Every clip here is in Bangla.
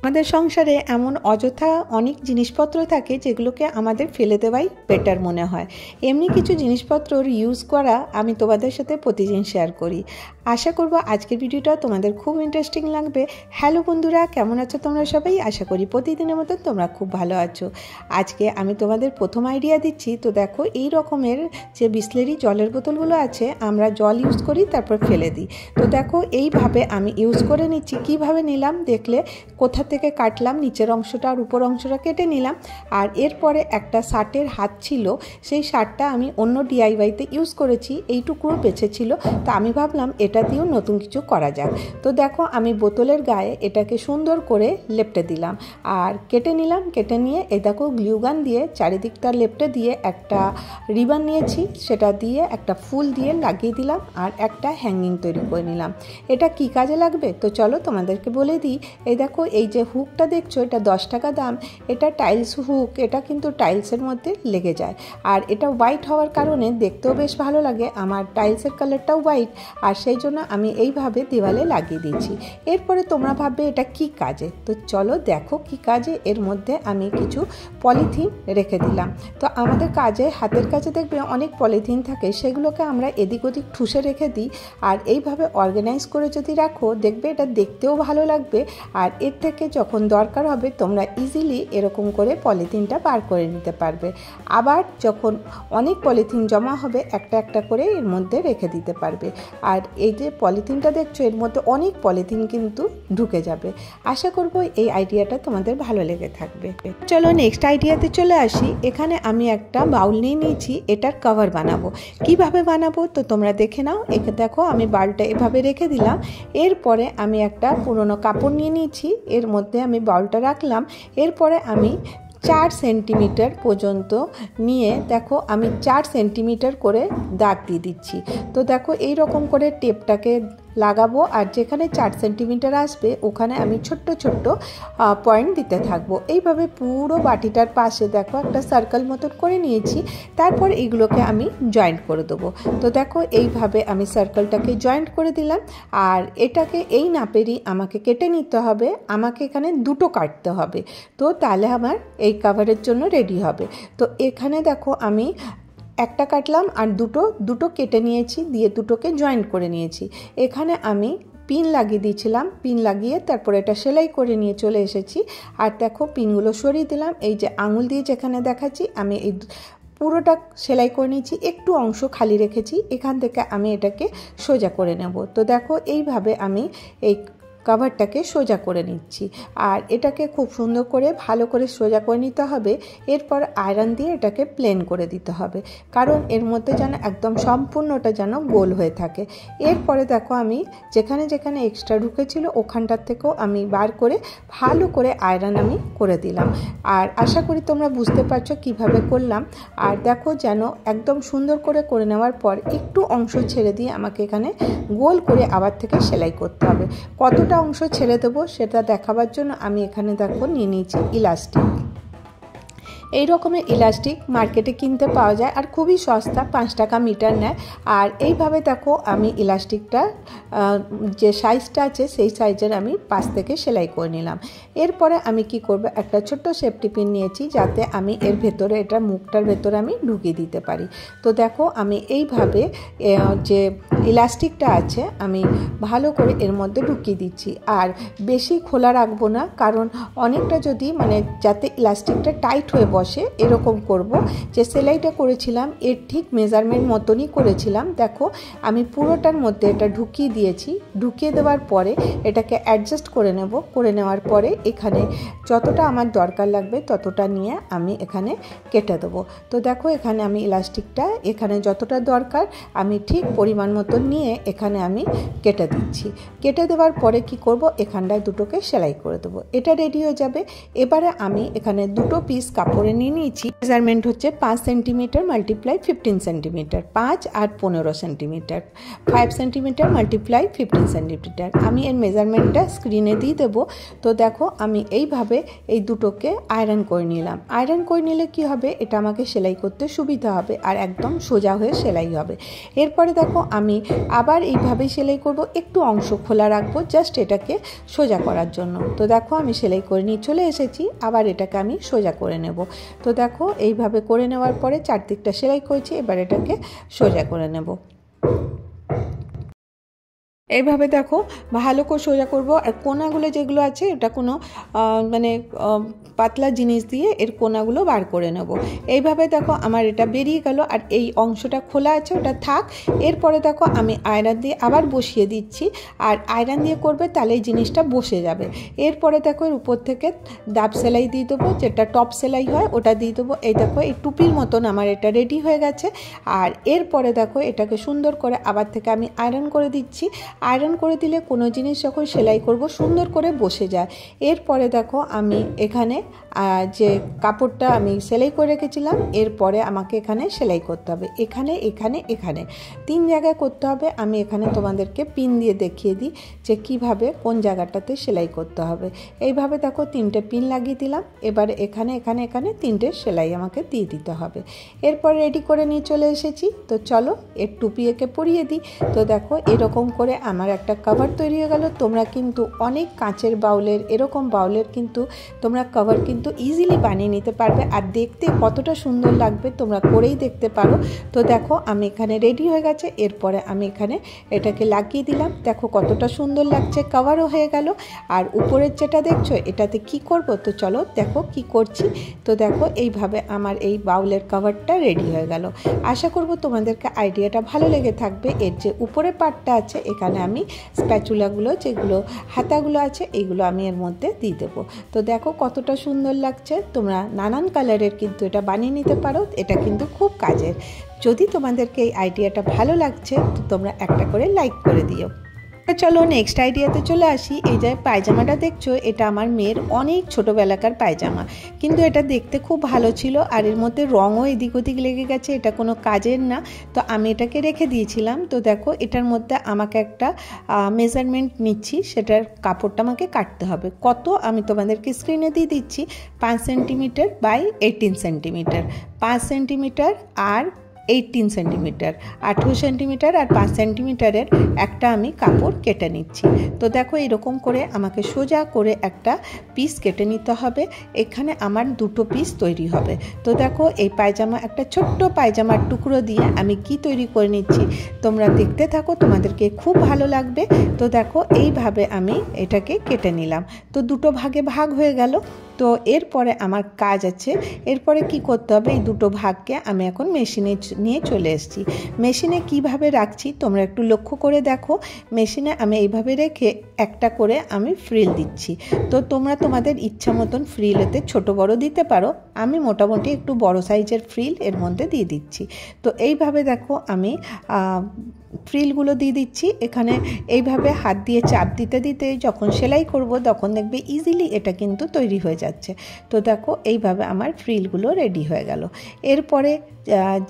আমাদের সংসারে এমন অযথা অনেক জিনিসপত্র থাকে যেগুলোকে আমাদের ফেলে দেওয়াই বেটার মনে হয়। এমনি কিছু জিনিসপত্র ইউজ করা আমি তোমাদের সাথে প্রতিদিন শেয়ার করি। আশা করব আজকের ভিডিওটা তোমাদের খুব ইন্টারেস্টিং লাগবে। হ্যালো বন্ধুরা, কেমন আছো তোমরা সবাই? আশা করি প্রতিদিনের মতো তোমরা খুব ভালো আছো। আজকে আমি তোমাদের প্রথম আইডিয়া দিচ্ছি। তো দেখো, এই রকমের যে বিসলেরি জলের বোতলগুলো আছে, আমরা জল ইউজ করি তারপর ফেলে দিই। তো দেখো, এইভাবে আমি ইউজ করে নিচ্ছি। কিভাবে নিলাম দেখলে, কোথা থেকে কাটলাম, নিচের অংশটা আর উপর অংশটা কেটে নিলাম। আর এরপরে একটা শার্টের হাত ছিল, সেই শার্টটা আমি অন্য ডিআইওয়াইতে ইউজ করেছি, এইটুকুও বেঁচে ছিল। তো আমি ভাবলাম এটা দিয়েও নতুন কিছু করা যাক। তো দেখো, আমি বোতলের গায়ে এটাকে সুন্দর করে লেপটে দিলাম আর কেটে নিলাম। কেটে নিয়ে এই দেখো, গ্লুগান দিয়ে চারিদিকটা লেপটে দিয়ে একটা রিবন নিয়েছি, সেটা দিয়ে একটা ফুল দিয়ে লাগিয়ে দিলাম আর একটা হ্যাঙ্গিং তৈরি করে নিলাম। এটা কি কাজে লাগবে তো চলো তোমাদেরকে বলে দিই। এই দেখো, এই যে হুকটা দেখছো, এটা 10 টাকা দাম। এটা টাইলস হুক, এটা কিন্তু টাইলসের মধ্যে লেগে যায়। আর এটা হোয়াইট হওয়ার কারণে দেখতেও বেশ ভালো লাগে। আমার টাইলসের কালারটাও হোয়াইট, আর সেই জন্য আমি এইভাবে দেওয়ালে লাগিয়ে দিচ্ছি। এরপরে তোমরা ভাববে এটা কি কাজে, তো চলো দেখো কি কাজে। এর মধ্যে আমি কিছু পলিথিন রেখে দিলাম। তো আমাদের কাজে, হাতের কাজে দেখবে অনেক পলিথিন থাকে, সেগুলোকে আমরা এদিক ওদিক ঠুসে রেখে দিই। আর এইভাবে অর্গানাইজ করে যদি রাখো, দেখবে এটা দেখতেও ভালো লাগবে। আর এর থেকে যখন দরকার হবে তোমরা ইজিলি এরকম করে পলিথিনটা বার করে নিতে পারবে। আবার যখন অনেক পলিথিন জমা হবে, একটা একটা করে এর মধ্যে রেখে দিতে পারবে। আর এই যে পলিথিনটা দেখছো, এর মধ্যে অনেক পলিথিন কিন্তু ঢুকে যাবে। আশা করব এই আইডিয়াটা তোমাদের ভালো লেগে থাকবে। চলো নেক্সট আইডিয়াতে চলে আসি। এখানে আমি একটা বাউল নিয়ে নিয়েছি, এটার কভার বানাবো। কিভাবে বানাবো তো তোমরা দেখে নাও। একে দেখো, আমি বাউলটা এভাবে রেখে দিলাম। এরপরে আমি একটা পুরনো কাপড় নিয়ে নিয়েছি, এর মধ্যে আমি বাউলটা রাখলাম। এরপরে আমি 4 সেন্টিমিটার পর্যন্ত নিয়ে দেখো, আমি 4 সেন্টিমিটার করে দাগ দিয়ে দিচ্ছি। তো দেখো, এই রকম করে টেপটাকে লাগাবো, আর যেখানে 4 সেন্টিমিটার আসবে ওখানে আমি ছোট্ট ছোট্ট পয়েন্ট দিতে থাকবো। এইভাবে পুরো বাটিটার পাশে দেখো একটা সার্কেল মতন করে নিয়েছি। তারপর এগুলোকে আমি জয়েন্ট করে দেবো। তো দেখো, এইভাবে আমি সার্কেলটাকে জয়েন্ট করে দিলাম। আর এটাকে এই নাপেরই আমাকে কেটে নিতে হবে। আমাকে এখানে দুটো কাটতে হবে, তো তাহলে আমার এই কাভারের জন্য রেডি হবে। তো এখানে দেখো, আমি একটা কাটলাম আর দুটো কেটে নিয়েছি, দিয়ে দুটোকে জয়েন্ট করে নিয়েছি। এখানে আমি পিন লাগিয়ে দিয়েছিলাম, পিন লাগিয়ে তারপরে এটা সেলাই করে নিয়ে চলে এসেছি। আর দেখো, পিনগুলো সরিয়ে দিলাম। এই যে আঙুল দিয়ে যেখানে দেখাচ্ছি, আমি এই পুরোটা সেলাই করে নিয়েছি, একটু অংশ খালি রেখেছি। এখান থেকে আমি এটাকে সোজা করে নেব। তো দেখো, এইভাবে আমি এই কভারটাকে সোজা করে নিচ্ছি। আর এটাকে খুব সুন্দর করে ভালো করে সোজা করে নিতে হবে। এরপর আয়রন দিয়ে এটাকে প্লেন করে দিতে হবে, কারণ এর মধ্যে যেন একদম সম্পূর্ণটা যেন গোল হয়ে থাকে। এরপরে দেখো, আমি যেখানে যেখানে এক্সট্রা ঢুকেছিল ওখানটার থেকেও আমি বার করে ভালো করে আয়রন আমি করে দিলাম। আর আশা করি তোমরা বুঝতে পারছো কিভাবে করলাম। আর দেখো, যেন একদম সুন্দর করে নেওয়ার পর একটু অংশ ছেড়ে দিয়ে আমাকে এখানে গোল করে আবার থেকে সেলাই করতে হবে। কতটা অংশ ছেড়ে দেবো সেটা দেখাবার জন্য আমি এখানে দেখো নিয়ে নিয়েছি ইলাস্টিক। এই রকমের ইলাস্টিক মার্কেটে কিনতে পাওয়া যায়, আর খুবই সস্তা, 5 টাকা মিটার নেয়। আর এইভাবে দেখো, আমি ইলাস্টিকটা যে সাইজটা আছে সেই সাইজের আমি পাশ থেকে সেলাই করে নিলাম। এরপরে আমি কি করব, একটা ছোট্ট সেফটি পিন নিয়েছি, যাতে আমি এর ভেতরে, এটা মুখটার ভেতরে আমি ঢুকিয়ে দিতে পারি। তো দেখো, আমি এইভাবে যে ইলাস্টিকটা আছে আমি ভালো করে এর মধ্যে ঢুকিয়ে দিচ্ছি। আর বেশি খোলা রাখবো না, কারণ অনেকটা যদি যাতে ইলাস্টিকটা টাইট হয়ে বসে এরকম করব। যে সেলাইটা করেছিলাম এর ঠিক মেজারমেন্ট মতনই করেছিলাম। দেখো, আমি পুরোটার মধ্যে এটা ঢুকিয়ে দিয়েছি। ঢুকিয়ে দেওয়ার পরে এটাকে অ্যাডজাস্ট করে নেব। করে নেওয়ার পরে এখানে যতটা আমার দরকার লাগবে ততটা নিয়ে আমি এখানে কেটে দেবো। তো দেখো, এখানে আমি ইলাস্টিকটা এখানে যতটা দরকার আমি ঠিক পরিমাণ মতো নিয়ে এখানে আমি কেটে দিচ্ছি। কেটে দেওয়ার পরে কি করব, এখানটায় দুটোকে সেলাই করে দেবো। এটা রেডি হয়ে যাবে। এবারে আমি এখানে দুটো পিস কাপড়ে নিয়ে নিয়েছি। মেজারমেন্ট হচ্ছে 5 সেন্টিমিটার মাল্টিপ্লাই 15 সেন্টিমিটার, 5 আর 15 সেন্টিমিটার, 5 সেন্টিমিটার মাল্টিপ্লাই 15 সেন্টিমিটার। আমি এর মেজারমেন্টটা স্ক্রিনে দিয়ে দেবো। তো দেখো, আমি এইভাবে এই দুটোকে আয়রন করে নিলাম। আয়রন করে নিলে কি হবে, এটা আমাকে সেলাই করতে সুবিধা হবে আর একদম সোজা হয়ে সেলাই হবে। এরপরে দেখো, আমি আবার এইভাবেই সেলাই করব, একটু অংশ খোলা রাখবো জাস্ট এটাকে সোজা করার জন্য। তো দেখো আমি সেলাই করে নিয়ে চলে এসেছি, আবার এটাকে আমি সোজা করে নেব। তো দেখো এইভাবে করে নেওয়ার পরে চারদিকটা সেলাই করেছি, এবার এটাকে সোজা করে নেব। এইভাবে দেখো ভালো করে সোজা করব। আর কোনাগুলো যেগুলো আছে এটা কোনো মানে পাতলা জিনিস দিয়ে এর কোনাগুলো বার করে নেব। এইভাবে দেখো আমার এটা বেরিয়ে গেল, আর এই অংশটা খোলা আছে ওটা থাক। এরপরে দেখো আমি আয়রন দিয়ে আবার বসিয়ে দিচ্ছি, আর আয়রন দিয়ে করবে তাহলে এই জিনিসটা বসে যাবে। এরপরে দেখো এর উপর থেকে দাব সেলাই দিয়ে দেবো, যেটা টপ সেলাই হয় ওটা দিয়ে দেবো। এই দেখো এই টুপির মতন আমার এটা রেডি হয়ে গেছে। আর এরপরে দেখো এটাকে সুন্দর করে আবার থেকে আমি আয়রন করে দিচ্ছি। আয়রন করে দিলে কোনো জিনিস যখন সেলাই করব সুন্দর করে বসে যায়। এরপরে দেখো আমি এখানে যে কাপড়টা আমি সেলাই করে রেখেছিলাম, এরপরে আমাকে এখানে সেলাই করতে হবে, এখানে এখানে এখানে 3 জায়গায় করতে হবে। আমি এখানে তোমাদেরকে পিন দিয়ে দেখিয়ে দিই যে কিভাবে কোন জায়গাটাতে সেলাই করতে হবে। এইভাবে দেখো 3টে পিন লাগিয়ে দিলাম। এবারে এখানে এখানে এখানে 3টে সেলাই আমাকে দিয়ে দিতে হবে। এরপর রেডি করে নিয়ে চলে এসেছি। তো চলো এর টুপি একে পরিয়ে দিই। তো দেখো এরকম করে আমার একটা কভার তৈরি হয়ে গেল। তোমরা কিন্তু অনেক কাঁচের বাউলের, এরকম বাউলের কিন্তু তোমরা কভার কিন্তু ইজিলি বানিয়ে নিতে পারবে, আর দেখতে কতটা সুন্দর লাগবে তোমরা করেই দেখতে পারো। তো দেখো আমি এখানে রেডি হয়ে গেছে। এরপরে আমি এখানে এটাকে লাগিয়ে দিলাম, দেখো কতটা সুন্দর লাগছে, কভারও হয়ে গেল। আর উপরের যেটা দেখছো এটাতে কি করব, তো চলো দেখো কি করছি। তো দেখো এইভাবে আমার এই বাউলের কভারটা রেডি হয়ে গেল। আশা করব তোমাদেরকে আইডিয়াটা ভালো লেগে থাকবে। এর যে উপরের পার্টটা আছে এখানে আমি স্প্যাচুলাগুলো, যেগুলো হাতাগুলো আছে এইগুলো আমি এর মধ্যে দিয়ে দেবো। তো দেখো কতটা সুন্দর লাগছে। তোমরা নানান কালারের কিন্তু এটা বানিয়ে নিতে পারো, এটা কিন্তু খুব কাজের। যদি তোমাদেরকে এই আইডিয়াটা ভালো লাগছে তো তোমরা একটা করে লাইক করে দিও। চলো নেক্সট আইডিয়াতে চলে আসি। এই যে পায়জামাটা দেখছো এটা আমার মেয়ের অনেক ছোটোবেলাকার পায়জামা, কিন্তু এটা দেখতে খুব ভালো ছিল, আর এর মধ্যে রঙও এদিক ওদিক লেগে গেছে, এটা কোনো কাজের না। তো আমি এটাকে রেখে দিয়েছিলাম। তো দেখো এটার মধ্যে আমাকে একটা মেজারমেন্ট নিচ্ছি, সেটার কাপড়টা আমাকে কাটতে হবে। কত আমি তোমাদেরকে স্ক্রিনে দিয়ে দিচ্ছি, 5 সেন্টিমিটার বাই 18 সেন্টিমিটার, 5 সেন্টিমিটার আর 18 সেন্টিমিটার, 18 সেন্টিমিটার আর 5 সেন্টিমিটারের একটা আমি কাপড় কেটে নিচ্ছি। তো দেখো এরকম করে আমাকে সোজা করে একটা পিস কেটে নিতে হবে। এখানে আমার 2টো পিস তৈরি হবে। তো দেখো এই পায়জামা, একটা ছোট্ট পায়জামার টুকরো দিয়ে আমি কি তৈরি করে নিচ্ছি তোমরা দেখতে থাকো, তোমাদেরকে খুব ভালো লাগবে। তো দেখো এইভাবে আমি এটাকে কেটে নিলাম। তো 2টো ভাগে ভাগ হয়ে গেল। তো এরপরে আমার কাজ আছে, এরপরে কি করতে হবে, এই 2টো ভাগকে আমি এখন মেশিনে নিয়ে চলে এসেছি। মেশিনে কিভাবে রাখছি তোমরা একটু লক্ষ্য করে দেখো। মেশিনে আমি এইভাবে রেখে একটা করে আমি ফ্রিল দিচ্ছি। তো তোমরা তোমাদের ইচ্ছা মতন ফ্রিল এতে ছোটো বড় দিতে পারো। আমি মোটামুটি একটু বড় সাইজের ফ্রিল এর মধ্যে দিয়ে দিচ্ছি। তো এইভাবে দেখো আমি ফ্রিলগুলো দিয়ে দিচ্ছি। এখানে এইভাবে হাত দিয়ে চাপ দিতে দিতে যখন সেলাই করব তখন দেখবে ইজিলি এটা কিন্তু তৈরি হয়ে যাচ্ছে। তো দেখো এইভাবে আমার ফ্রিলগুলো রেডি হয়ে গেল। এরপরে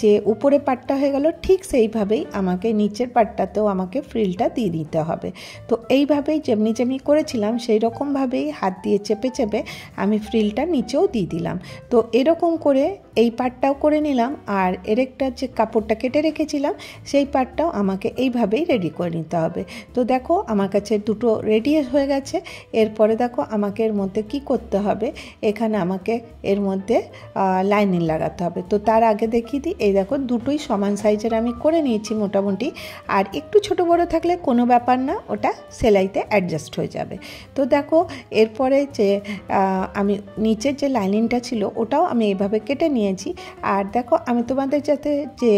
যে উপরে পাটটা হয়ে গেল, ঠিক সেইভাবেই আমাকে নিচের পাটটাতেও আমাকে ফ্রিলটা দিয়ে দিতে হবে। তো এইভাবেই যেমনি যেমনি করেছিলাম সেই রকমভাবেই হাত দিয়ে চেপে চেপে আমি ফ্রিলটা নিচেও দিয়ে দিলাম। তো এরকম করে এই পাটটাও করে নিলাম, আর এরেকটা যে কাপড়টা কেটে রেখেছিলাম সেই পাটটাও আমাকে এইভাবেই রেডি করে নিতে হবে। তো দেখো আমার কাছে 2টো রেডি হয়ে গেছে। এরপরে দেখো আমাকে এর মধ্যে কি করতে হবে, এখানে আমাকে এর মধ্যে লাইনিং লাগাতে হবে। তো তার আগে দেখিয়ে দিই, এই দেখো 2টোই সমান সাইজের আমি করে নিয়েছি মোটামুটি। আর একটু ছোট বড় থাকলে কোনো ব্যাপার না, ওটা সেলাইতে অ্যাডজাস্ট হয়ে যাবে। তো দেখো এরপরে যে আমি নিচের যে লাইনিংটা ছিল ওটাও আমি এইভাবে কেটে নিয়েছি। আর দেখো আমি তোমাদের যাতে যে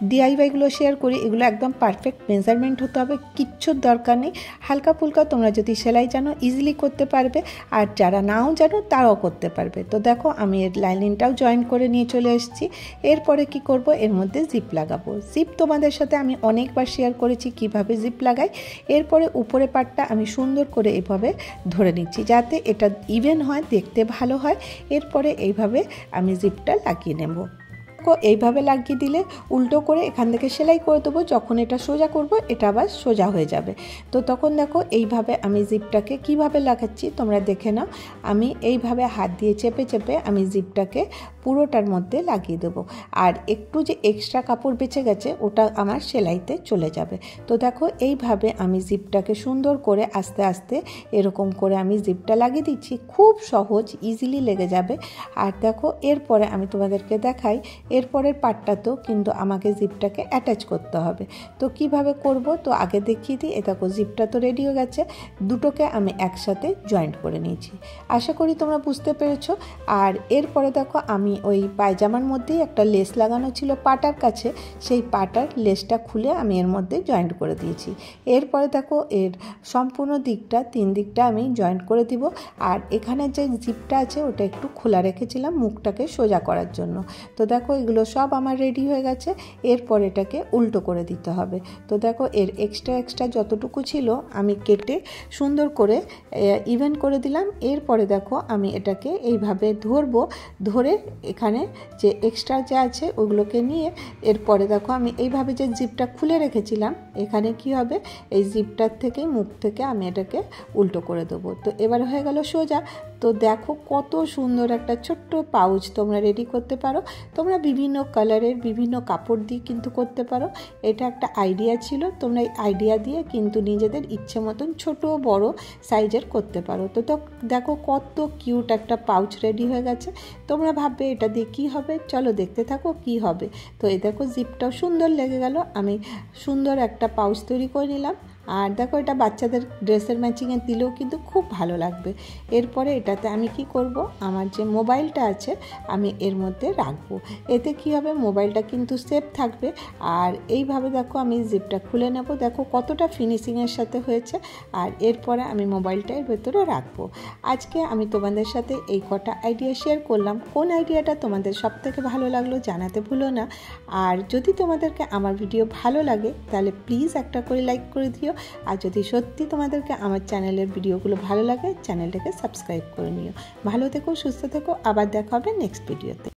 ডিআইওয়াইগুলো শেয়ার করি এগুলো একদম পারফেক্ট মেজারমেন্ট হতে হবে, কিচ্ছুর দরকার নেই। হালকা ফুলকা তোমরা যদি সেলাই জানো ইজিলি করতে পারবে, আর যারা নাও জানো তারাও করতে পারবে। তো দেখো আমি এর লাইনিংটাও জয়েন করে নিয়ে চলে এসেছি। এরপরে কি করব, এর মধ্যে জিপ লাগাবো। জিপ তোমাদের সাথে আমি অনেকবার শেয়ার করেছি কিভাবে জিপ লাগাই। এরপরে উপরে পাটটা আমি সুন্দর করে এভাবে ধরে নিচ্ছি যাতে এটা ইভেন হয়, দেখতে ভালো হয়। এরপরে এইভাবে আমি জিপটা লাগিয়ে নেব। এইভাবে লাগিয়ে দিলে উল্টো করে এখান থেকে সেলাই করে দেবো, যখন এটা সোজা করব এটা আবার সোজা হয়ে যাবে। তো তখন দেখো এইভাবে আমি জিপটাকে কিভাবে লাগাচ্ছি তোমরা দেখে নাও। আমি এইভাবে হাত দিয়ে চেপে চেপে আমি জিপটাকে পুরোটার মধ্যে লাগিয়ে দেবো। আর একটু যে এক্সট্রা কাপড় বেঁচে গেছে ওটা আমার সেলাইতে চলে যাবে। তো দেখো এইভাবে আমি জিপটাকে সুন্দর করে আস্তে আস্তে এরকম করে আমি জিপটা লাগিয়ে দিচ্ছি। খুব সহজ, ইজিলি লেগে যাবে। আর দেখো এরপরে আমি তোমাদেরকে দেখাই, এরপরের পার্টটাতেও কিন্তু আমাকে জিপটাকে অ্যাটাচ করতে হবে। তো কিভাবে করব, তো আগে দেখিয়ে দিই। দেখো জিপটা তো রেডি হয়ে গেছে, দুটোকে আমি একসাথে জয়েন্ট করে নিয়েছি। আশা করি তোমরা বুঝতে পেরেছো। আর এরপরে দেখো আমি ওই পায়জামার মধ্যেই একটা লেস লাগানো ছিল পাটার কাছে, সেই পাটার লেসটা খুলে আমি এর মধ্যে জয়েন্ট করে দিয়েছি। এরপরে দেখো এর সম্পূর্ণ দিকটা, 3 দিকটা আমি জয়েন্ট করে দিব। আর এখানে যে জিপটা আছে ওটা একটু খোলা রেখেছিলাম মুখটাকে সোজা করার জন্য। তো দেখো এগুলো সব আমার রেডি হয়ে গেছে। এরপর এটাকে উল্টো করে দিতে হবে। তো দেখো এর এক্সট্রা যতটুকু ছিল আমি কেটে সুন্দর করে ইভেন করে দিলাম। এরপরে দেখো আমি এটাকে এইভাবে ধরবো, ধরে এখানে যে এক্সট্রা যা আছে ওগুলোকে নিয়ে এরপরে দেখো আমি এইভাবে যে জিপটা খুলে রেখেছিলাম এখানে কি হবে, এই জিপটার থেকে মুখ থেকে আমি এটাকে উল্টো করে দেবো। তো এবার হয়ে গেল সোজা। তো দেখো কত সুন্দর একটা ছোট্ট পাউচ তোমরা রেডি করতে পারো। তোমরা বিভিন্ন কালারের বিভিন্ন কাপড় দিয়ে কিন্তু করতে পারো। এটা একটা আইডিয়া ছিল, তোমরা এই আইডিয়া দিয়ে কিন্তু নিজেদের ইচ্ছে মতন ছোট বড় সাইজের করতে পারো। তো দেখো কত কিউট একটা পাউচ রেডি হয়ে গেছে। তোমরা ভাববে এটা দিয়ে কী হবে, চলো দেখতে থাকো কি হবে। তো এই দেখো জিপটাও সুন্দর লেগে গেল, আমি সুন্দর একটা পাউচ তৈরি করে নিলাম। আর দেখো এটা বাচ্চাদের ড্রেসের ম্যাচিংয়ে দিলেও কিন্তু খুব ভালো লাগবে। এরপরে এটাতে আমি কি করব, আমার যে মোবাইলটা আছে আমি এর মধ্যে রাখবো। এতে কি হবে, মোবাইলটা কিন্তু সেফ থাকবে। আর এইভাবে দেখো আমি জিপটা খুলে নেব, দেখো কতটা ফিনিশিংয়ের সাথে হয়েছে। আর এরপরে আমি মোবাইলটা এর ভেতরে রাখবো। আজকে আমি তোমাদের সাথে এই কটা আইডিয়া শেয়ার করলাম। কোন আইডিয়াটা তোমাদের সবথেকে ভালো লাগলো জানাতে ভুলো না। আর যদি তোমাদেরকে আমার ভিডিও ভালো লাগে তাহলে প্লিজ একটা করে লাইক করে দিও। আর যদি সত্যি তোমাদেরকে আমার চ্যানেলের ভিডিওগুলো ভালো লাগে চ্যানেলটাকে সাবস্ক্রাইব করে নিও। ভালো থেকো, সুস্থ থেকো, আবার দেখা হবে নেক্সট ভিডিওতে।